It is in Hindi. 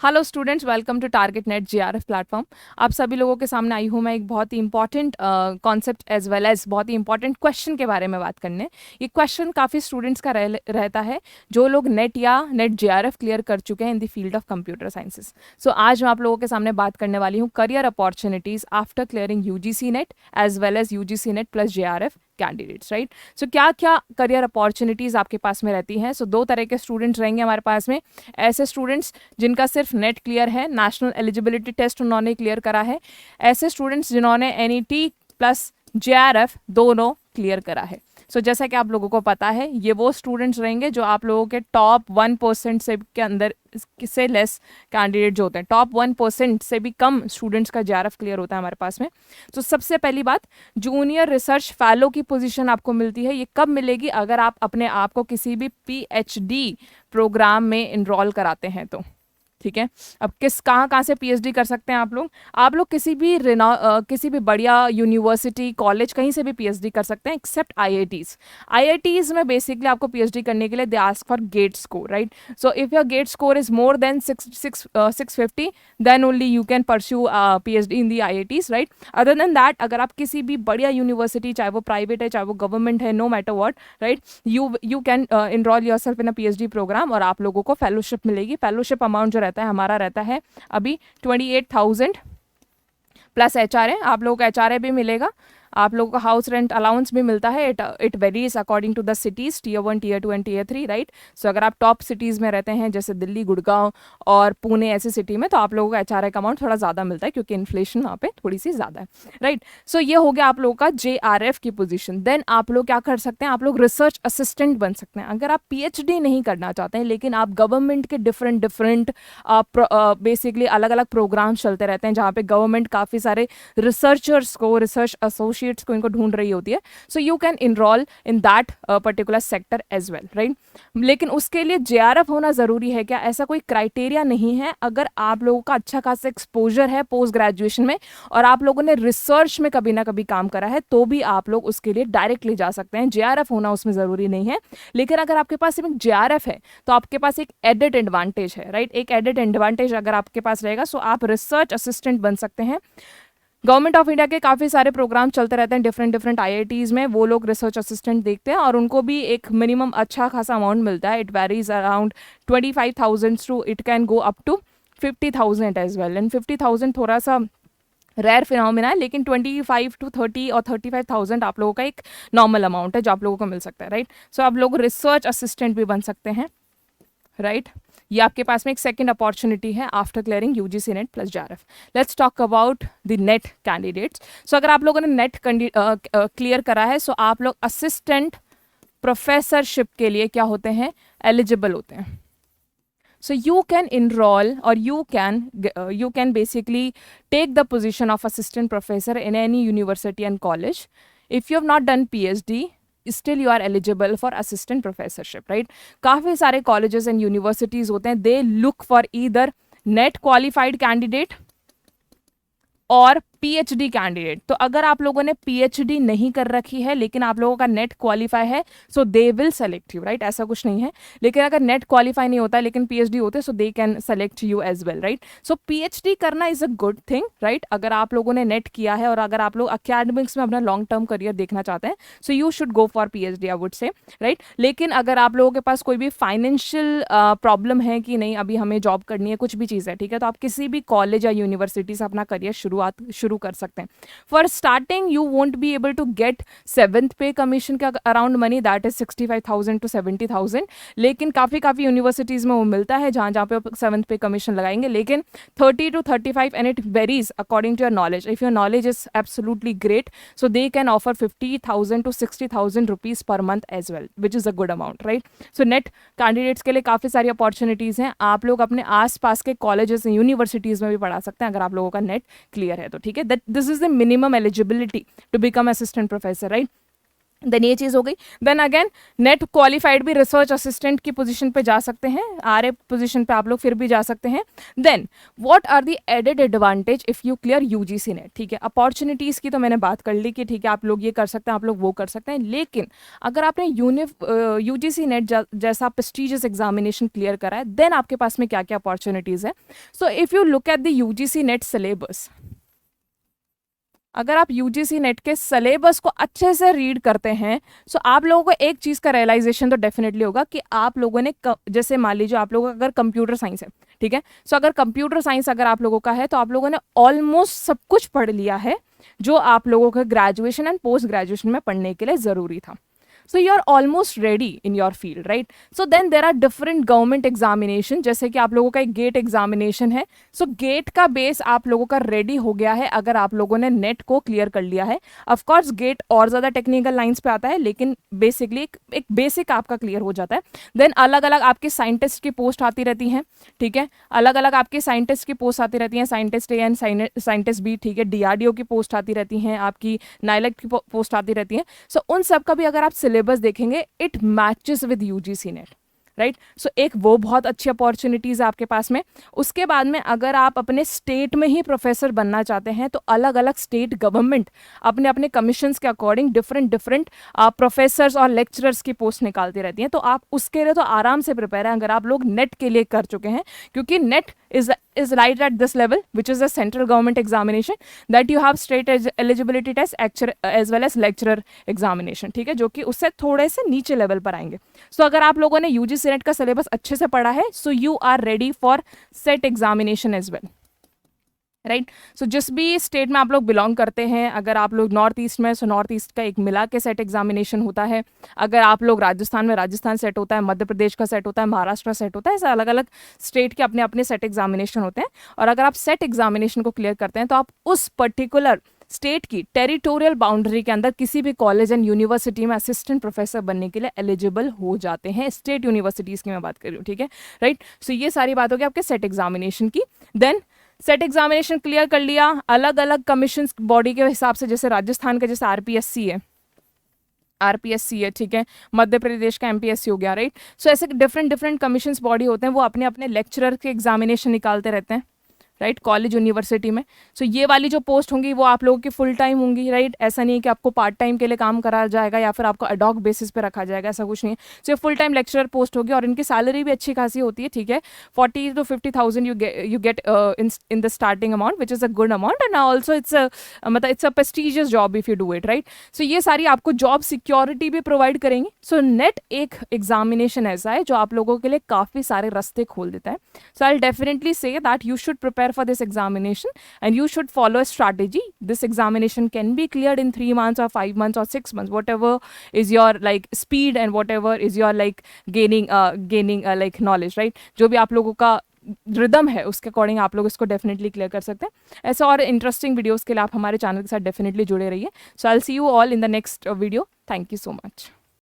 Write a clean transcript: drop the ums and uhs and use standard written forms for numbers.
Hello students, welcome to target NET JRF platform. आप सभी लोगों के सामने आई हूँ मैं एक बहुत ही important concept as well as बहुत ही इंपॉर्टेंट क्वेश्चन के बारे में बात करने। ये क्वेश्चन काफ़ी स्टूडेंट्स का रहता है जो लोग नेट या नेट जीआरएफ क्लियर कर चुके हैं in the field of computer sciences. So आज मैं आप लोगों के सामने बात करने वाली हूँ career opportunities after clearing UGC NET as well as UGC NET plus JRF candidates, right. So क्या क्या करियर अपॉर्चुनिटीज़ आपके पास में रहती हैं। सो दो तरह के स्टूडेंट्स रहेंगे हमारे पास में। ऐसे स्टूडेंट्स जिनका सिर्फ नेट क्लियर है, नेशनल एलिजिबिलिटी टेस्ट उन्होंने क्लियर करा है। ऐसे स्टूडेंट्स जिन्होंने एनईटी प्लस जेआरएफ दोनों क्लियर करा है। सो जैसा कि आप लोगों को पता है, ये वो स्टूडेंट्स रहेंगे जो आप लोगों के टॉप 1% से के अंदर से लेस कैंडिडेट जो होते हैं, टॉप 1% से भी कम स्टूडेंट्स का जेआरएफ क्लियर होता है हमारे पास में। तो सबसे पहली बात, जूनियर रिसर्च फेलो की पोजीशन आपको मिलती है। ये कब मिलेगी? अगर आप अपने आप को किसी भी पीएचडी प्रोग्राम में इनरोल कराते हैं तो, ठीक है। अब कहाँ से पीएचडी कर सकते हैं आप लोग किसी भी बढ़िया यूनिवर्सिटी कॉलेज कहीं से भी पीएचडी कर सकते हैं एक्सेप्ट आईआईटीज में बेसिकली आपको पीएचडी करने के लिए they ask for GATE score, right. So if your GATE score is more than 650 then only you can pursue PhD in the IITs, right. Other than that, अगर आप किसी भी बढ़िया यूनिवर्सिटी, चाहे वो प्राइवेट है चाहे वो गवर्नमेंट है, no matter what, right, you can enroll yourself in a PhD program और आप लोगों को फेलोशिप मिलेगी। फेलोशिप अमाउंट जो हमारा रहता है अभी 28,000 प्लस एचआरए। आप लोगों को एचआरए भी मिलेगा। आप लोगों को हाउस रेंट अलाउंस भी मिलता है। It varies according to the cities, tier 1, tier 2 and tier 3, right. So अगर आप टॉप सिटीज़ में रहते हैं जैसे दिल्ली, गुड़गांव और पुणे ऐसी सिटी में, तो आप लोगों को एचआरए का अमाउंट थोड़ा ज़्यादा मिलता है क्योंकि इन्फ्लेशन वहाँ पे थोड़ी सी ज़्यादा है, राइट। सो ये हो गया आप लोगों का जेआरएफ की पोजीशन। देन आप लोग क्या कर सकते हैं? आप लोग रिसर्च असिस्टेंट बन सकते हैं। अगर आप पीएचडी नहीं करना चाहते हैं लेकिन आप गवर्नमेंट के डिफरेंट बेसिकली अलग अलग प्रोग्राम्स चलते रहते हैं जहाँ पे गवर्नमेंट काफ़ी सारे रिसर्चर्स को, रिसर्च एसोसिएट्स को इनको ढूंढ रही होती है। So you can enroll in that particular sector as well, right. लेकिन उसके लिए जेआरएफ होना जरूरी है क्या? ऐसा कोई क्राइटेरिया नहीं है। अगर आप लोगों का अच्छा खासा एक्सपोजर है पोस्ट ग्रेजुएशन में और आप लोगों ने रिसर्च में कभी ना कभी काम करा है तो भी आप लोग उसके लिए डायरेक्टली जा सकते हैं। जेआरएफ होना उसमें जरूरी नहीं है। लेकिन अगर आपके पास सिर्फ जेआरएफ है तो आपके पास एक एडेड एडवांटेज है, राइट। एक एडेड एडवांटेज अगर आपके पास रहेगा, सो आप रिसर्च असिस्टेंट बन सकते हैं। गवर्नमेंट ऑफ इंडिया के काफ़ी सारे प्रोग्राम चलते रहते हैं डिफरेंट आईआईटीज में। वो लोग रिसर्च असिस्टेंट देखते हैं और उनको भी एक मिनिमम अच्छा खासा अमाउंट मिलता है। It varies around 25,000 to it can go up to 50,000 as well. And 50,000 थोड़ा सा रेयर फिनोमिना है, लेकिन 25 to 30 और 35,000 आप लोगों का एक नॉर्मल अमाउंट है जो आप लोगों को मिल सकता है, राइट। सो आप लोग रिसर्च असिस्टेंट भी बन सकते हैं, राइट। ये आपके पास में एक सेकंड अपॉर्चुनिटी है after clearing UGC NET plus JRF. Let's talk about the NET candidates. So अगर आप लोगों ने नेट क्लियर करा है, सो आप लोग असिस्टेंट प्रोफेसरशिप के लिए क्या होते हैं? एलिजिबल होते हैं। So you can enroll or you can basically take the position of assistant professor in any university and college. If you have not done PhD, still you are eligible for assistant professorship, right? काफ़ी सारे colleges and universities होते हैं, they look for either net qualified candidate और पीएचडी कैंडिडेट। तो अगर आप लोगों ने पीएचडी नहीं कर रखी है लेकिन आप लोगों का नेट क्वालिफाई है, so they will select you, right. ऐसा कुछ नहीं है। लेकिन अगर नेट क्वालिफाई नहीं होता है लेकिन पीएचडी होते, so they can select you as well, right. So PhD करना is a good thing, right. अगर आप लोगों ने नेट किया है और अगर आप लोग अकेडमिक्स में अपना लॉन्ग टर्म करियर देखना चाहते हैं, so you should go for PhD, I would say, right. लेकिन अगर आप लोगों के पास कोई भी फाइनेंशियल प्रॉब्लम है कि नहीं अभी हमें जॉब करनी है, कुछ भी चीज़ है, ठीक है, तो आप किसी भी कॉलेज या यूनिवर्सिटी से अपना करियर शुरू कर सकते हैं। For starting you won't be able to get 7th pay commission का around money, that is 65,000 to 70,000। लेकिन काफ़ी यूनिवर्सिटीज़ में वो मिलता है जहाँ पे आप 7th पे कमीशन लगाएंगे। लेकिन 30 to 35 and it varies according to your knowledge. If your knowledge is absolutely great, so they can offer 50,000 to 60,000 rupees per month as well, which is a good amount, right. So NET candidates के लिए काफ़ी सारी अपॉर्चुनिटीज़ हैं। आप लोग अपने आसपास के कॉलेजेस यूनिवर्सिटीज़ में भी पढ़ा सकते हैं अगर आप लोगों का नेट क्लियर है तो, ठीक है। This is the minimum eligibility to become assistant professor, right. Then ये चीज़ हो गई। देन अगेन नेट क्वालिफाइड भी रिसर्च असिस्टेंट की पोजीशन पे जा सकते हैं, आरए पोजीशन पे आप लोग फिर भी जा सकते हैं। Then what are the added advantage if you clear UGC NET, ठीक है। अपॉर्चुनिटीज़ की तो मैंने बात कर ली कि ठीक है आप लोग ये कर सकते हैं, आप लोग वो कर सकते हैं, लेकिन अगर आपने यूजीसी नेट जैसा प्रेस्टिजियस एग्जामिनेशन क्लियर करा है, देन आपके पास में क्या क्या अपॉर्चुनिटीज़ है। So if you look at the UGC net syllabus, अगर आप यूजीसी नेट के सिलेबस को अच्छे से रीड करते हैं, सो आप लोगों को एक चीज़ का रियलाइजेशन तो डेफिनेटली होगा कि आप लोगों ने जैसे मान लीजिए आप लोगों का अगर कंप्यूटर साइंस है, ठीक है, सो अगर कंप्यूटर साइंस अगर आप लोगों का है तो आप लोगों ने ऑलमोस्ट सब कुछ पढ़ लिया है जो आप लोगों को ग्रेजुएशन एंड पोस्ट ग्रेजुएशन में पढ़ने के लिए ज़रूरी था। So you are almost ready in your field, right? So then there are different government examination, जैसे कि आप लोगों का एक गेट एग्जामिनेशन है। सो गेट का बेस आप लोगों का रेडी हो गया है अगर आप लोगों ने नेट को क्लियर कर लिया है। ऑफ कोर्स गेट और ज़्यादा टेक्निकल लाइंस पे आता है, लेकिन बेसिकली एक बेसिक आपका क्लियर हो जाता है। देन अलग अलग आपकी साइंटिस्ट की पोस्ट आती रहती हैं, ठीक है, अलग अलग आपकी साइंटिस्ट की पोस्ट आती रहती हैं, scientist A and scientist B, ठीक है, डीआरडीओ की पोस्ट आती रहती हैं, आपकी नाइलेट की पोस्ट आती रहती हैं। सो उन सब का भी अगर आप सिलेबस देखेंगे it matches with UGC NET, right. So एक वो बहुत अच्छी अपॉर्चुनिटीज़ है आपके पास में। उसके बाद में अगर आप अपने स्टेट में ही प्रोफेसर बनना चाहते हैं तो अलग अलग स्टेट गवर्नमेंट अपने अपने कमीशंस के अकॉर्डिंग डिफरेंट प्रोफेसर्स और लेक्चरर्स की पोस्ट निकालती रहती हैं। तो आप उसके लिए तो आराम से प्रिपेयर हैं अगर आप लोग नेट के लिए कर चुके हैं, क्योंकि net is right at this level, which is a central government examination that you have state eligibility test as well as lecturer examination, ठीक है, जो कि उससे थोड़े से नीचे लेवल पर आएंगे। सो अगर आप लोगों ने यूजीसी नेट का सिलेबस अच्छे से पढ़ा है, so you are ready for SET examination as well, right. So जिस भी स्टेट में आप लोग बिलोंग करते हैं, अगर आप लोग नॉर्थ ईस्ट में, सो नॉर्थ ईस्ट का एक मिला के सेट एग्जामिनेशन होता है। अगर आप लोग राजस्थान में, राजस्थान सेट होता है, मध्य प्रदेश का सेट होता है, महाराष्ट्र सेट होता है, ऐसे अलग अलग स्टेट के अपने अपने सेट एग्जामिनेशन होते हैं। और अगर आप सेट एग्जामिनेशन को क्लियर करते हैं तो आप उस पर्टिकुलर स्टेट की टेरिटोरियल बाउंड्री के अंदर किसी भी कॉलेज एंड यूनिवर्सिटी में असिस्टेंट प्रोफेसर बनने के लिए एलिजिबल हो जाते हैं। स्टेट यूनिवर्सिटीज़ की मैं बात कर रही हूँ, ठीक है, राइट। सो ये सारी बात होगी आपके सेट एग्जामिनेशन की। देन सेट एग्जामिनेशन क्लियर कर लिया, अलग अलग कमीशन बॉडी के हिसाब से, जैसे राजस्थान का जैसे आरपीएससी है, ठीक है, मध्य प्रदेश का एमपीएससी हो गया, राइट। सो ऐसे डिफरेंट कमीशंस बॉडी होते हैं, वो अपने अपने लेक्चरर के एग्जामिनेशन निकालते रहते हैं, राइट, कॉलेज यूनिवर्सिटी में। सो ये वाली जो पोस्ट होंगी वो आप लोगों की फुल टाइम होंगी, राइट। ऐसा नहीं है कि आपको पार्ट टाइम के लिए काम करा जाएगा या फिर आपको एडॉक बेसिस पे रखा जाएगा, ऐसा कुछ नहीं है। सो ये फुल टाइम लेक्चरर पोस्ट होगी और इनकी सैलरी भी अच्छी खासी होती है, ठीक है, 40 to 50,000 you get in the starting amount, which is a good amount, and also मतलब it's a prestigious job if you do it, right। सो ये सारी आपको जॉब सिक्योरिटी भी प्रोवाइड करेंगी। सो नेट एक एग्जामिनेशन ऐसा है जो आप लोगों के लिए काफ़ी सारे रास्ते खोल देता है। So I definitely say that you should prepare for this examination and you should follow a strategy. This examination can be cleared in 3 months or 5 months or 6 months, whatever is your like speed and whatever is your like gaining like knowledge, right। जो भी आप लोगों का रिदम है उसके अकॉर्डिंग आप लोग इसको डेफिनेटली क्लियर कर सकते हैं। ऐसा और इंटरेस्टिंग वीडियोस के लिए आप हमारे चैनल के साथ डेफिनेटली जुड़े रहिए। So I will see you all in the next video. Thank you so much.